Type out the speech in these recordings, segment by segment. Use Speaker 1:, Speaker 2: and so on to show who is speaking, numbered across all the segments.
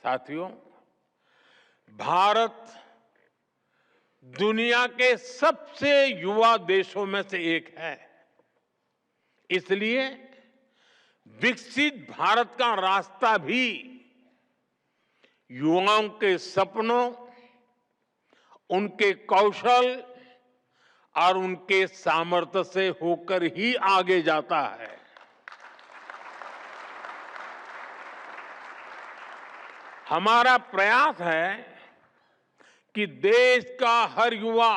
Speaker 1: साथियों, भारत दुनिया के सबसे युवा देशों में से एक है। इसलिए विकसित भारत का रास्ता भी युवाओं के सपनों, उनके कौशल और उनके सामर्थ्य से होकर ही आगे जाता है। हमारा प्रयास है कि देश का हर युवा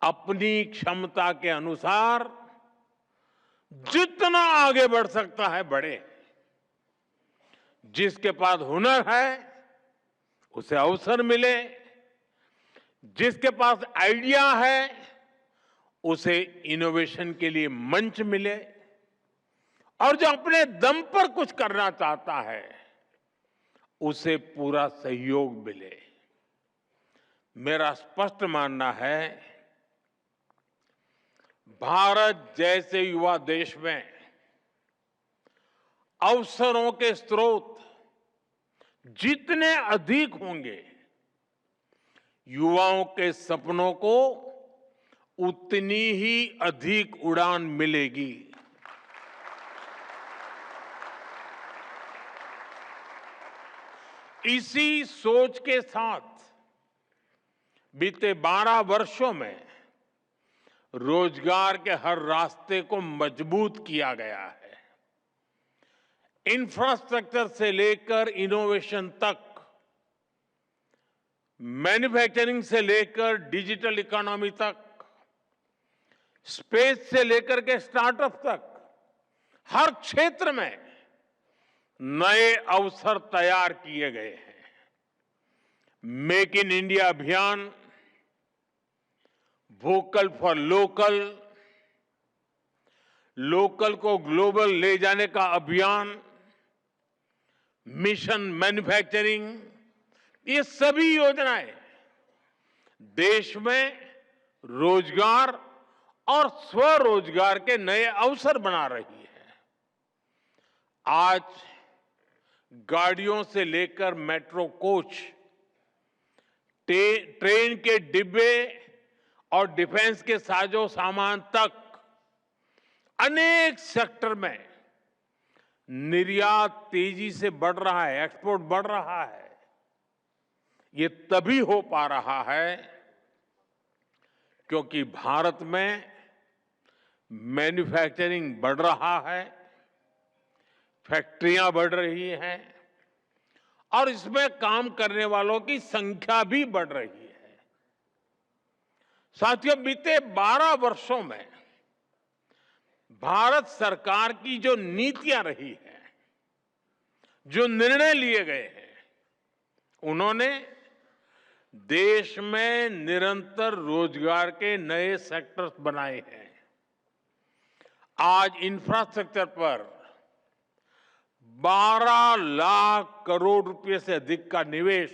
Speaker 1: अपनी क्षमता के अनुसार जितना आगे बढ़ सकता है बढ़े। जिसके पास हुनर है उसे अवसर मिले, जिसके पास आइडिया है उसे इनोवेशन के लिए मंच मिले, और जो अपने दम पर कुछ करना चाहता है उसे पूरा सहयोग मिले। मेरा स्पष्ट मानना है, भारत जैसे युवा देश में अवसरों के स्रोत जितने अधिक होंगे, युवाओं के सपनों को उतनी ही अधिक उड़ान मिलेगी। इसी सोच के साथ बीते 12 वर्षों में रोजगार के हर रास्ते को मजबूत किया गया है। इंफ्रास्ट्रक्चर से लेकर इनोवेशन तक, मैन्युफैक्चरिंग से लेकर डिजिटल इकोनॉमी तक, स्पेस से लेकर के स्टार्टअप तक, हर क्षेत्र में नए अवसर तैयार किए गए हैं। मेक इन इंडिया अभियान, वोकल फॉर लोकल, लोकल को ग्लोबल ले जाने का अभियान, मिशन मैन्युफैक्चरिंग, ये सभी योजनाएं देश में रोजगार और स्वरोजगार के नए अवसर बना रही है। आज गाड़ियों से लेकर मेट्रो कोच, ट्रेन के डिब्बे और डिफेंस के साजो सामान तक अनेक सेक्टर में निर्यात तेजी से बढ़ रहा है, एक्सपोर्ट बढ़ रहा है। ये तभी हो पा रहा है क्योंकि भारत में मैन्युफैक्चरिंग बढ़ रहा है, फैक्ट्रियां बढ़ रही हैं और इसमें काम करने वालों की संख्या भी बढ़ रही है। साथियों, बीते 12 वर्षों में भारत सरकार की जो नीतियां रही हैं, जो निर्णय लिए गए हैं, उन्होंने देश में निरंतर रोजगार के नए सेक्टर्स बनाए हैं। आज इंफ्रास्ट्रक्चर पर 12 लाख करोड़ रुपए से अधिक का निवेश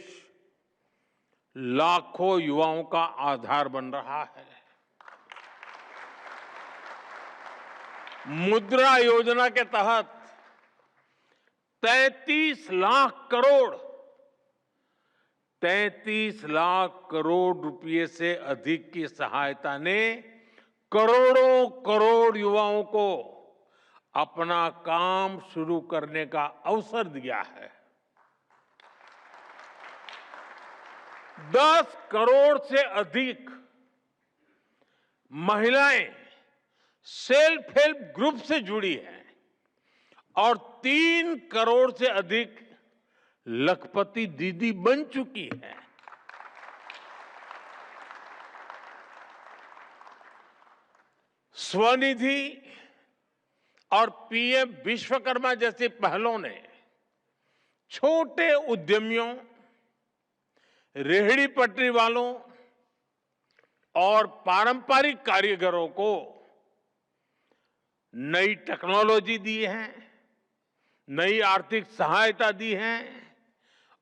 Speaker 1: लाखों युवाओं का आधार बन रहा है। मुद्रा योजना के तहत 33 लाख करोड़ रुपए से अधिक की सहायता ने करोड़ों करोड़ युवाओं को अपना काम शुरू करने का अवसर दिया है। 10 करोड़ से अधिक महिलाएं सेल्फ हेल्प ग्रुप से जुड़ी हैं और 3 करोड़ से अधिक लखपति दीदी बन चुकी है। स्वनिधि और पीएम विश्वकर्मा जैसी पहलों ने छोटे उद्यमियों, रेहड़ी पटरी वालों और पारंपरिक कारीगरों को नई टेक्नोलॉजी दी है, नई आर्थिक सहायता दी है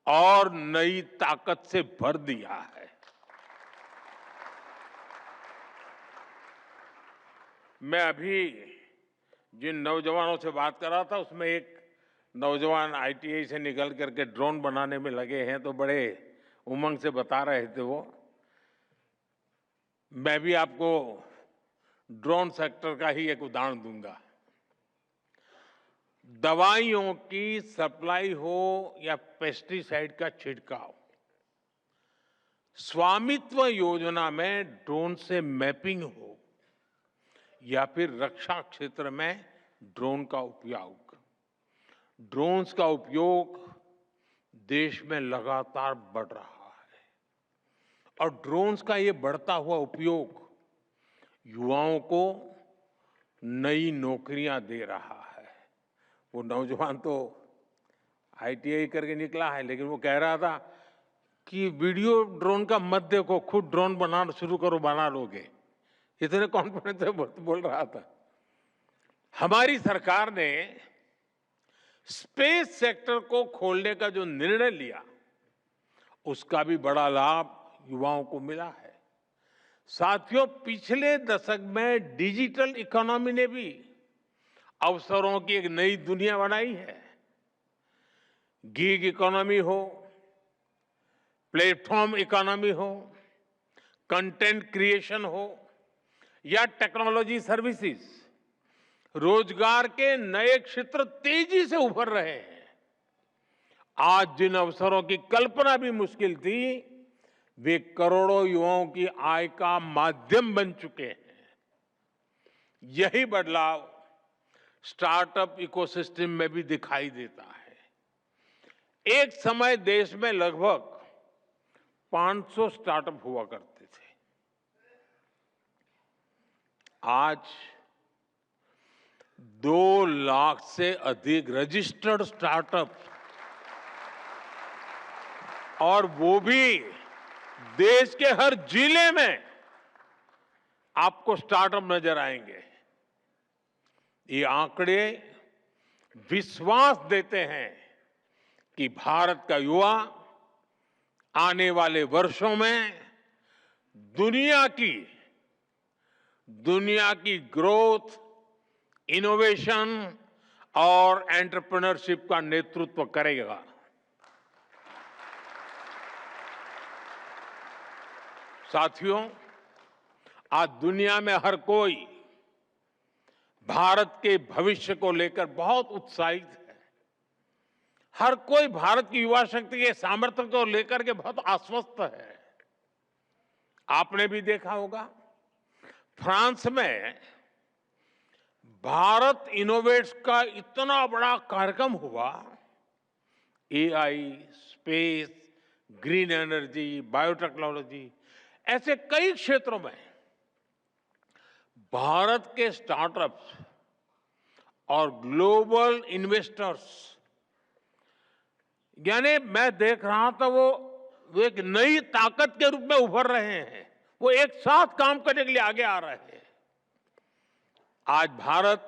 Speaker 1: और नई ताकत से भर दिया है। मैं अभी जिन नौजवानों से बात कर रहा था उसमें एक नौजवान आईटीआई से निकल करके ड्रोन बनाने में लगे हैं, तो बड़े उमंग से बता रहे थे वो। मैं भी आपको ड्रोन सेक्टर का ही एक उदाहरण दूंगा। दवाइयों की सप्लाई हो या पेस्टिसाइड का छिड़काव, स्वामित्व योजना में ड्रोन से मैपिंग हो या फिर रक्षा क्षेत्र में ड्रोन का उपयोग, ड्रोन्स का उपयोग देश में लगातार बढ़ रहा है और ड्रोन्स का ये बढ़ता हुआ उपयोग युवाओं को नई नौकरियां दे रहा है। वो नौजवान तो आईटीआई करके निकला है, लेकिन वो कह रहा था कि वीडियो ड्रोन का मत देखो, खुद ड्रोन बनाना शुरू करो, बना लोगे। इतने कॉन्फिडेंस से बोल रहा था। हमारी सरकार ने स्पेस सेक्टर को खोलने का जो निर्णय लिया, उसका भी बड़ा लाभ युवाओं को मिला है। साथियों, पिछले दशक में डिजिटल इकोनॉमी ने भी अवसरों की एक नई दुनिया बनाई है। गिग इकोनॉमी हो, प्लेटफॉर्म इकोनॉमी हो, कंटेंट क्रिएशन हो या टेक्नोलॉजी सर्विसेज, रोजगार के नए क्षेत्र तेजी से उभर रहे हैं। आज जिन अवसरों की कल्पना भी मुश्किल थी, वे करोड़ों युवाओं की आय का माध्यम बन चुके हैं। यही बदलाव स्टार्टअप इकोसिस्टम में भी दिखाई देता है। एक समय देश में लगभग 500 स्टार्टअप हुआ करते थे। आज 2 लाख से अधिक रजिस्टर्ड स्टार्टअप, और वो भी देश के हर जिले में आपको स्टार्टअप नजर आएंगे। ये आंकड़े विश्वास देते हैं कि भारत का युवा आने वाले वर्षों में दुनिया की ग्रोथ, इनोवेशन और एंटरप्रेन्योरशिप का नेतृत्व करेगा। साथियों, आज दुनिया में हर कोई भारत के भविष्य को लेकर बहुत उत्साहित है। हर कोई भारत की युवा शक्ति के सामर्थ्य को लेकर के बहुत आश्वस्त है। आपने भी देखा होगा, फ्रांस में भारत इनोवेट्स का इतना बड़ा कार्यक्रम हुआ। AI, space, green energy, biotechnology, ऐसे कई क्षेत्रों में भारत के स्टार्टअप्स और ग्लोबल इन्वेस्टर्स, यानी मैं देख रहा था वो एक नई ताकत के रूप में उभर रहे हैं। वो एक साथ काम करने के लिए आगे आ रहे हैं। आज भारत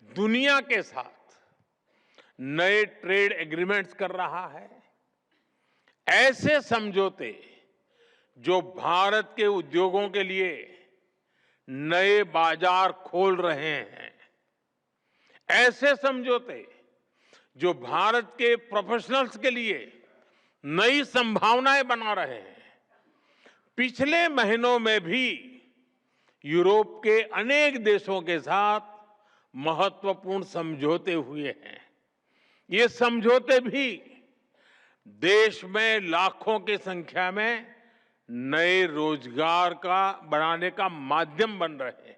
Speaker 1: दुनिया के साथ नए ट्रेड एग्रीमेंट्स कर रहा है। ऐसे समझौते जो भारत के उद्योगों के लिए नए बाजार खोल रहे हैं, ऐसे समझौते जो भारत के प्रोफेशनल्स के लिए नई संभावनाएं बना रहे हैं। पिछले महीनों में भी यूरोप के अनेक देशों के साथ महत्वपूर्ण समझौते हुए हैं। ये समझौते भी देश में लाखों की संख्या में नए रोजगार का बनाने का माध्यम बन रहे हैं।